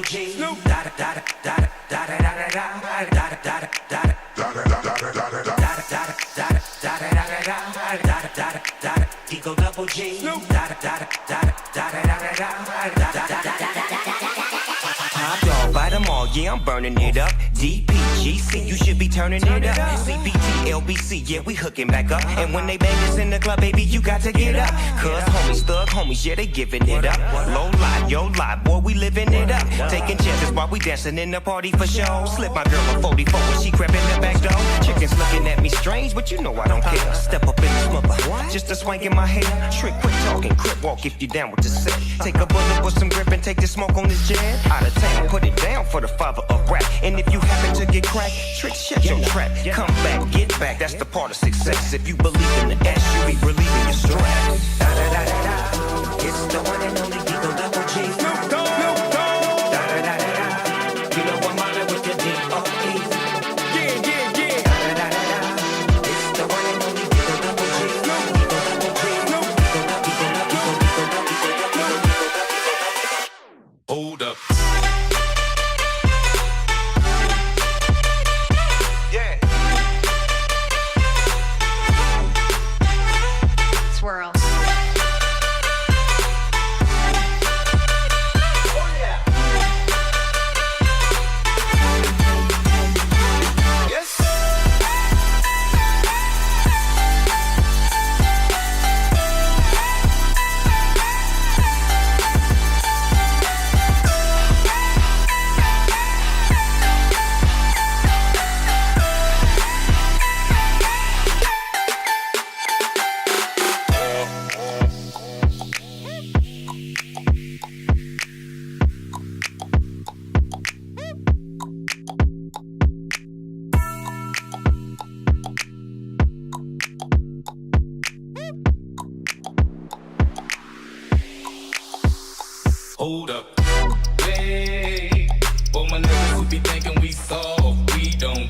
G. Da da da da da da da da da da da da da. Eagle double G. Da da da da da da da da. Top dog, bite them all, yeah, I'm burning it up. DPGC, you should be turning it up. CPT, LBC, yeah, we hooking back up. And when they bang us in the club, baby, you got to get up. Cause homies, thug homies, yeah, they giving it up. Low lie, yo lie, boy, we living it up. Taking chances while we dancing in the party for show. Slip my girl a 44 when she crept in the back door. Chickens looking at me strange, but you know I don't care. Step up in this mother, just a swank in my hair. Trick, quit talking, crip walk if you down with the set. Take a bullet with some grip and take the smoke on this jet. Out of town, put it down for the father of rap. And if you happen to get cracked, trick, shut your trap. Come back, get back, that's the part of success. If you believe in the S, you be relieving your stress. Da da da da da, it's the one and only Eagle double G. Snoop Dogg. Da da da da da, you know I'm mobbing with the D.O.E. Yeah, yeah, yeah. Da da da da da, it's the one and only Eagle double G. Eagle double G. Hold up. Swirl. Hold up. Hey, for my niggas who be thinking we soft, we don't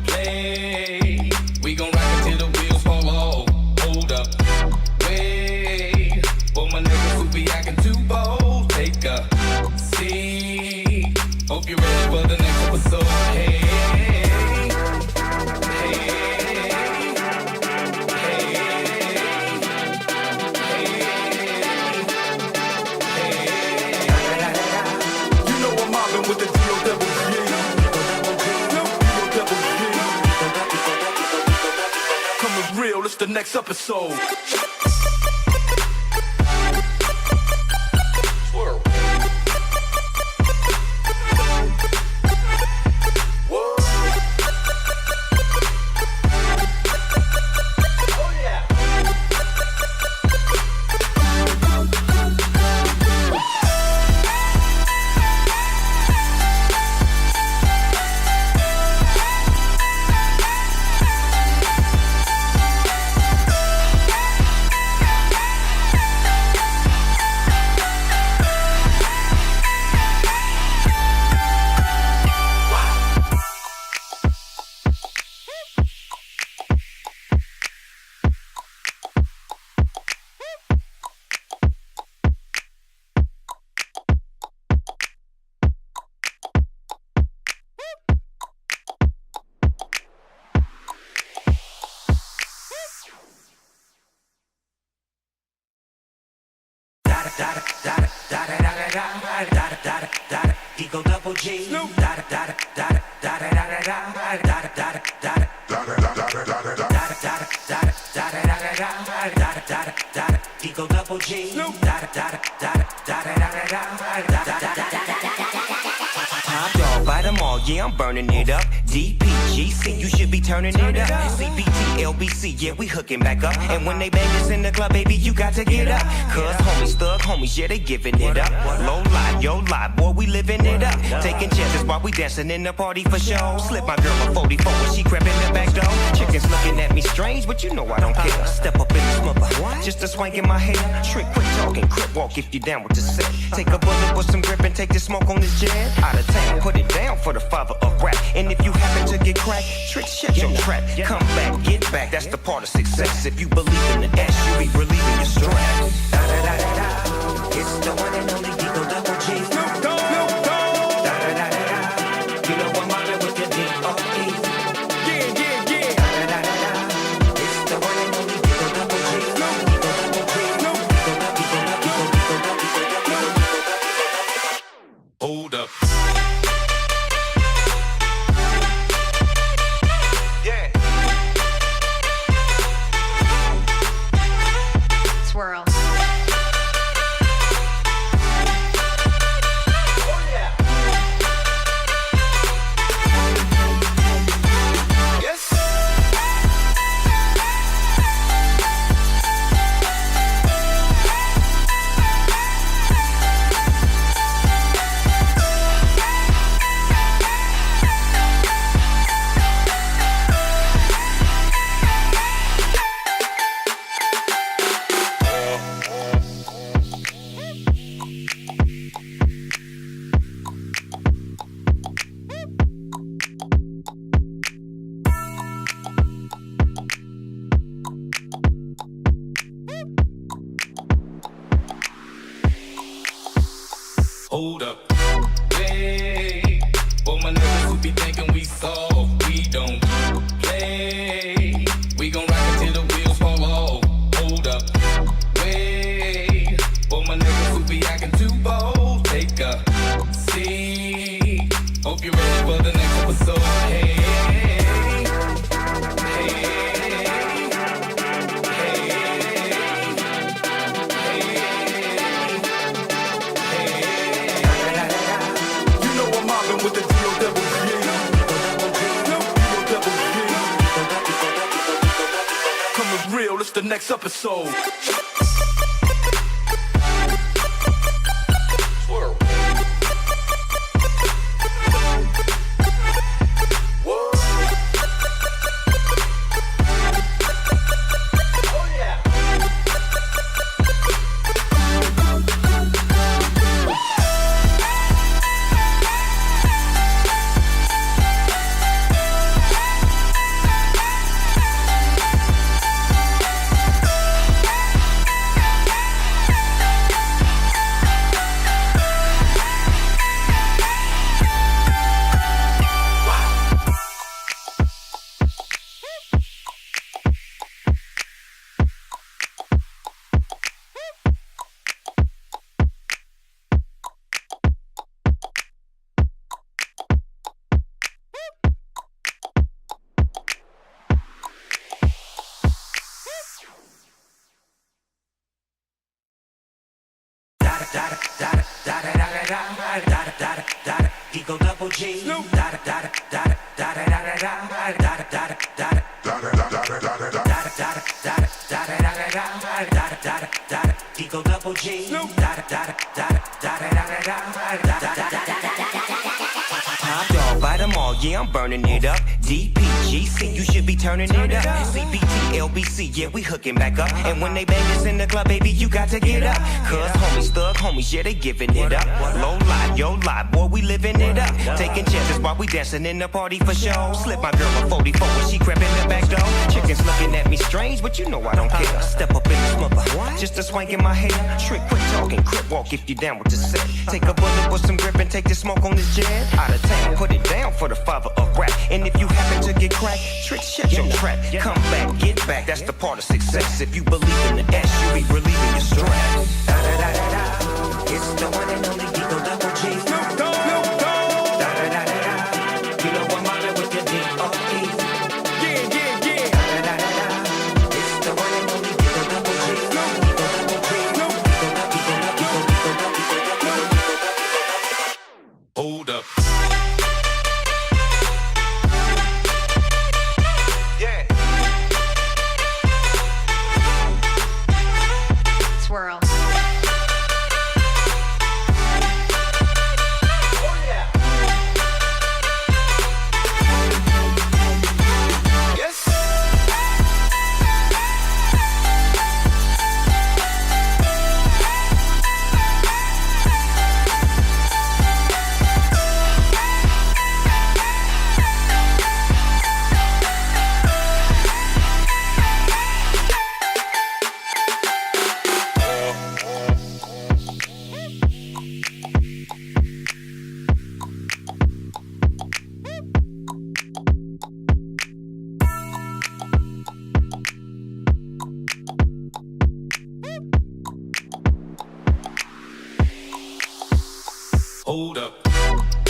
play. We gon' rock until the wheels fall off. Hold up. Wait, for my niggas who be acting too bold, take a seat. Hope you're ready for the next episode. Hey, with the D.O.double G. D.O.double G. Coming real, it's the next episode. Swirl. Whoa. Oh yeah. Eagle double G. Da da da da da da da da da da da. Eagle double G. Da da da da da da. Top dog, bite them all, yeah, I'm burning it up. DPGC, you should be turning it up. CPT, LBC, yeah, we hooking back up. And when they bang us in the club, baby, you got to get up. Cause homies, thug homies, yeah, they giving it up. Low lie, yo lie, boy, we living it up. Taking chances while we dancing in the party for show. Slip my girl a 44 when she crept in the back door. Chickens looking at me strange, but you know I don't care. Step up in this mother, just a swank in my hair. Trick, quit talking, crip walk if you down with the set. Take a bullet with some grip and take the smoke on this jet. Out of town, put it down for the father of rap. And if you happen to get cracked, trick, shut your trap. Come back, get back, that's the part of success. If you believe in the S, you be relieving your stress. Da da da da da, it's the one and only Eagle double G. Snoop Dogg. Hold up. Yeah. Swirl. Oh yeah. Yes. Hold up. Hey, for my niggas who be thinking we soft, we don't play. We gon' rock until the wheels fall off. Hold up. Wait, for my niggas who be acting too bold, take a seat. Hope you're ready for the next episode. Hey, You know I'm mobbing with the D.O.double-G. D.O.double-G. Coming real, it's the next episode. Swirl. Whoa. Oh yeah. D.O.double-G. D.O.double-G. Top dog, bite them all, yeah, I'm burning it up. DPGC, you should be turning it up. CBT, LBC, yeah, we hooking back up. And when they bang us in the club, baby, you got to get up. Cause homies, thug homies, yeah, they giving it up. Low lie, yo lie, boy, we living it up. Taking chances while we dancing in the party for show. Slip my girl a 44 when she crept in the back door. Chickens looking at me strange, but you know I don't care. Step up in this mother, just a swank in my hair. Trick, quick talking, crip walk if you down with the set. Take a bullet with some grip and take the smoke on this jet. Out of town, put it down for the father of rap. And if you happen to get cracked, trick, shut your trap. Come back, get back, that's the part of success. If you believe in the S, you be relieving your stress. Da da da da da, it's the one and only D.O.double-G. Snoop Dogg. Da da da da da, you know I'm mobbing with the D.O.E. Yeah, yeah, yeah. Da da da da da, it's the one and only D.O.double-G. hold up. Yeah. Swirl. Oh yeah. Yes.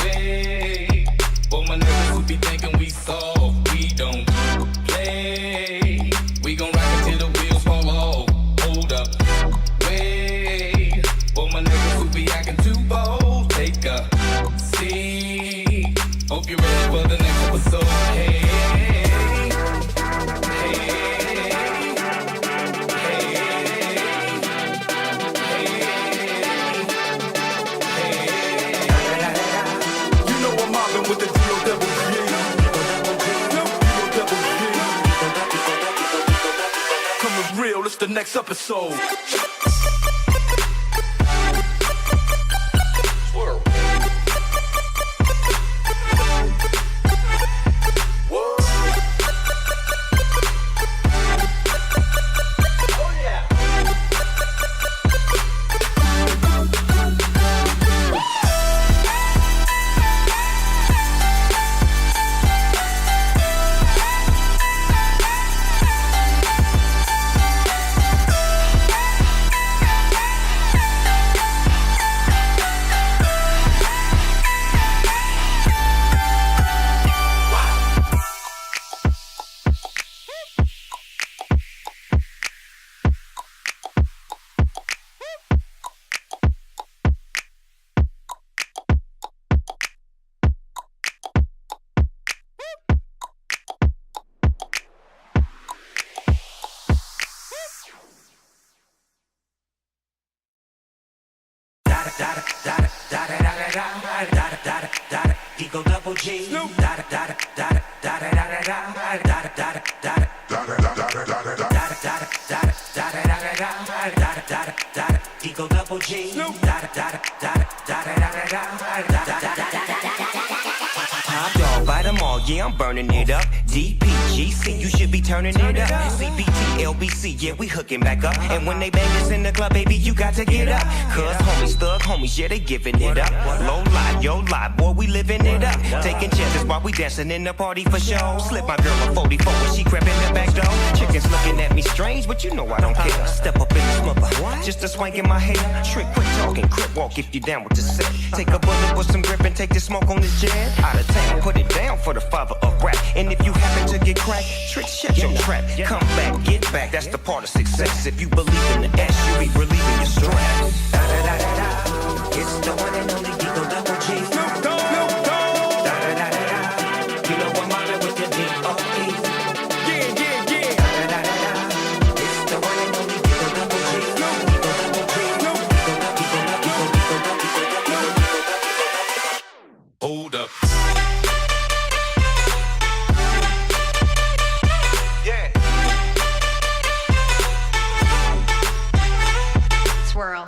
play. For my niggas who be thinking we soft, we don't play. We gon' rock until the wheels fall off. Hold up, wait. For my niggas who be acting too bold, take a seat. Hope you're ready for the next episode. Hey, with the D-O-double-G. D-O-double-G. Coming real, it's the next episode. D-O-double-G. Top dog, bite them all, yeah, I'm burning it up. DPGC, you should be turning it up. CPT, LBC, yeah, we hooking back up. And when they bang us in the club, baby, you got to get up. Cuz homies, thug homies, yeah, they giving it up. Low lie, yo lie, boy, we living it up. Taking chances while we dancing in the party for show. Slip my girl a 44 when she crept in the back door. Chickens looking at me strange, but you know I don't care. Step up in the smother, just a swank in my hair. Trick, quick talking, crip walk if you down with the set. Take a bullet with some grip and take the smoke on this jet. Out of town, put it down for the father of rap. And if you happen to get cracked, trick, shut your trap. Come back, get back, that's the part of success. If you believe in the S, you be relieving your stress. Da da da da da, it's the one and only D-O-double-G. Snoop Dogg, Snoop Dogg. Da da da da da, you know I'm mobbing with the D-O-E. Yeah, yeah, yeah. Da da da da da, it's the one and only D-O-double-G. D-O-double-G, hold up. Swirl.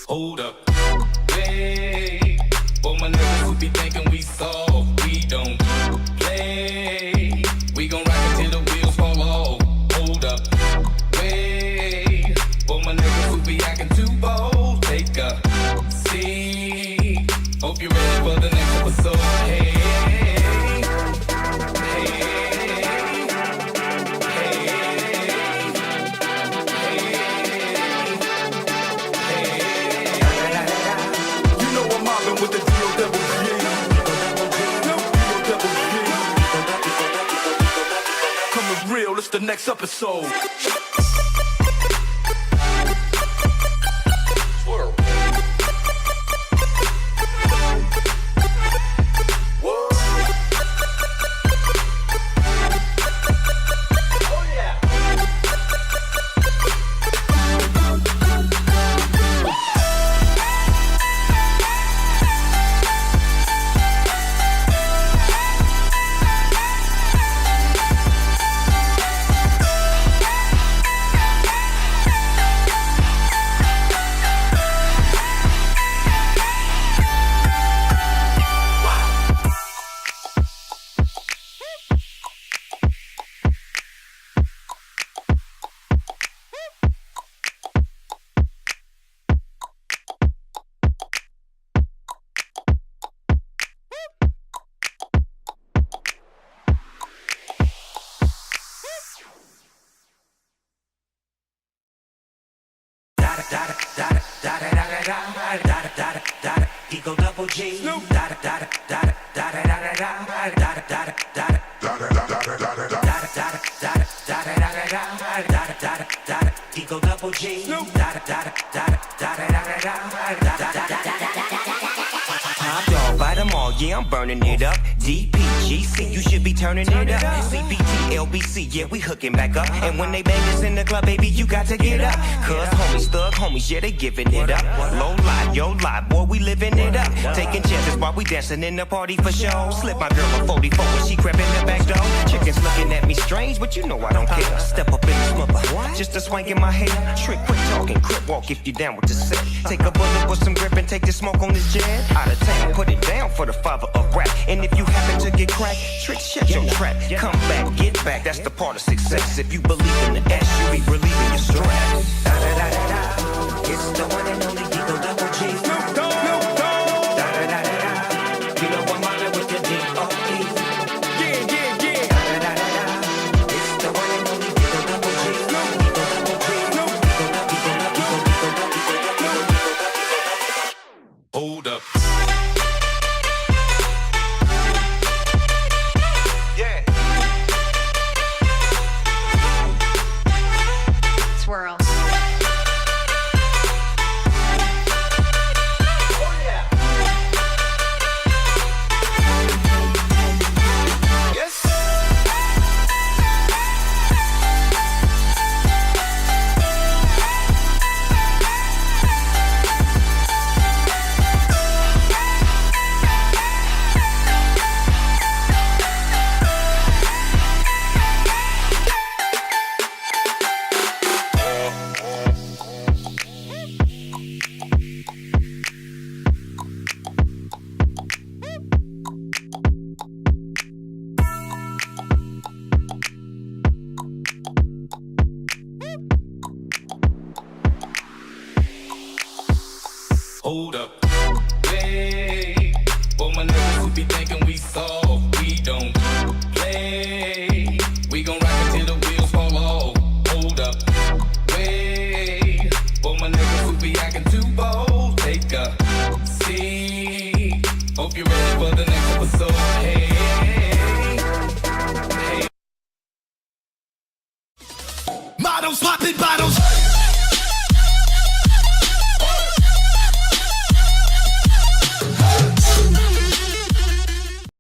Hold up, wait. For my niggas who be thinking we soft, we don't play. We gon' rock until the wheels fall off. Hold up, wait. For my niggas who be acting too bold, take a seat. Hope you're ready for the next episode. Hey. With the D-O-double-G. D-O-double-G. Coming real, it's the next episode. da da da da, Eagle Double G, da da da da da da da da da da da da da. Eagle Double G. Top dog, bite them all, yeah, I'm burning it up. DPGC, you should be turning it up. CBT, LBC, yeah, we hooking back up. And when they bang us in the club, baby, you got to get up. Cuz homies, thug homies, yeah, they giving it up. Low lie, yo lie, boy, we living it up. Taking chances while we dancing in the party for show. Slip my girl a 44 when she crept in the back door. Chickens looking at me strange, but you know I don't care. Step up in this mother, just a swank in my hair. Trick, quick talking, crip walk if you down with the set. Take a bullet with some grip and take the smoke on this jet. Out of town, put it down for the father of rap. And if you happen to get cracked, trick, shut your trap. Come back, get back, that's the part of success. If you believe in the S, you be relieving your stress. Da da da da da, it's the one and only Eagle Double G. Snoop Dogg. Da da da da da, you know I'm mobbing with the D.O.E. Yeah, yeah, yeah. Da da da da da, it's the one and only Eagle Double G. Eagle Double G. Hold up. Swirl. Hold up. Hey, for my niggas who be thinking we soft, we don't play. We gon' rock until the wheels fall off. Hold up. Wait, for my niggas who be acting too bold, take a seat. Hope you're ready for the next episode.